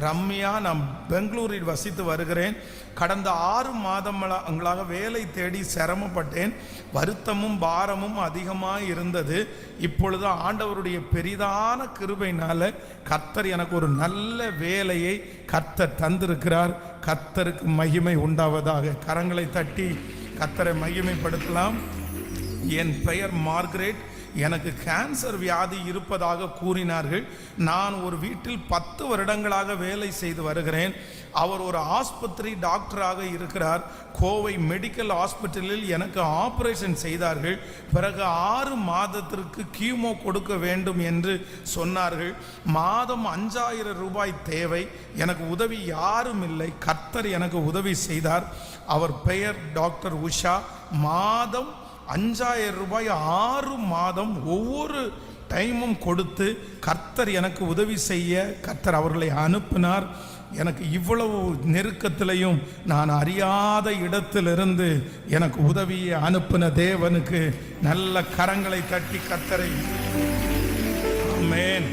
ரம்யா. நான் பெங்களூரில் வசித்து வருகிறேன். கடந்த 6 மாதங்களாக வேலை தேடி சிரமப்பட்டேன். வருத்தமும் பாரமும் அதிகமாக இருந்தது. இப்பொழுது ஆண்டவருடைய பெரிதான கிருபையினால கர்த்தர் எனக்கு ஒரு நல்ல வேலையை கர்த்தர் தந்திருக்கிறார். கர்த்தருக்கு மகிமை உண்டாவதாக. கரங்களை தட்டி கர்த்தரை மகிமைப்படுத்தலாம். என் பெயர் மார்கரெட். எனக்கு கேன்சர் வியாதி இருப்பதாக கூறினார்கள். நான் ஒரு வீட்டில் 10 வருடங்களாக வேலை செய்து வருகிறேன். அவர் ஒரு ஆஸ்பத்திரி டாக்டராக இருக்கிறார். கோவை மெடிக்கல் ஹாஸ்பிட்டலில் எனக்கு ஆபரேஷன் செய்தார்கள். பிறகு 6 மாதத்திற்கு கீமோ கொடுக்க வேண்டும் என்று சொன்னார்கள். மாதம் 5000 ரூபாய் தேவை. எனக்கு உதவி யாரும் இல்லை. கர்த்தர் எனக்கு உதவி செய்தார். அவர் பெயர் டாக்டர் உஷா. மாதம் 5000 ரூபாய் 6 மாதம் ஒவ்வொரு டைமும் கொடுத்து கர்த்தர் எனக்கு உதவி செய்ய கர்த்தர் அவர்களை அனுப்பினார். எனக்கு இவ்வளவு நெருக்கத்திலையும் நான் அறியாத இடத்திலிருந்து எனக்கு உதவியை அனுப்பின தேவனுக்கு நல்ல கரங்களை தட்டி கர்த்தரை ஆமென்.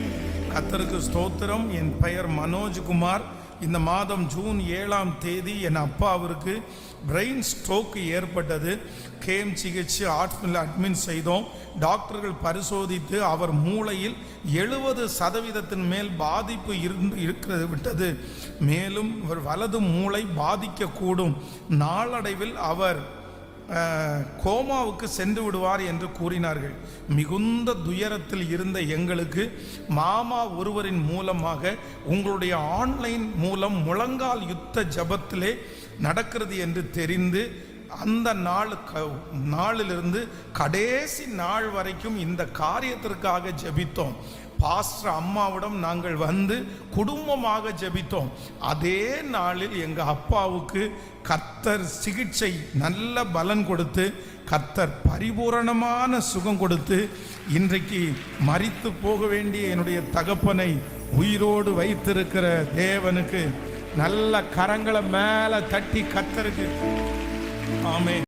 கர்த்தருக்கு ஸ்தோத்திரம். என் பெயர் மனோஜ்குமார். இந்த மாதம் ஜூன் 7ஆம் தேதி என் அப்பாவிற்கு பிரெயின் ஸ்ட்ரோக் ஏற்பட்டது. கேம் சிகிச்சை ஹாஸ்பிட்டலில் அட்மிட் செய்தோம். டாக்டர்கள் பரிசோதித்து அவர் மூளையில் 70% மேல் பாதிப்பு இருக்கிறது விட்டது. மேலும் அவர் வலது மூளை பாதிக்கக்கூடும். நாளடைவில் அவர் கோமாவுக்கு சென்று விடுவார் என்று கூறினார்கள். மிகுந்த துயரத்தில் இருந்த எங்களுக்கு மாமா ஒருவரின் மூலமாக உங்களுடைய ஆன்லைன் மூலம் முழங்கால் யுத்த ஜபத்திலே நடக்கிறது என்று தெரிந்து அந்த நாளிலிருந்து கடைசி நாள் வரைக்கும் இந்த காரியத்திற்காக ஜெபித்தோம். பாஸ்டர் அம்மாவிடம் நாங்கள் வந்து குடும்பமாக ஜெபித்தோம். அதே நாளில் எங்கள் அப்பாவுக்கு கர்த்தர் சிகிச்சை நல்ல பலன் கொடுத்து கர்த்தர் பரிபூரணமான சுகம் கொடுத்து இன்றைக்கு மரித்து போக வேண்டிய என்னுடைய தகப்பனை உயிரோடு வைத்திருக்கிற தேவனுக்கு நல்ல கரங்களை மேலே தட்டி கர்த்தருக்கு ஆமென்.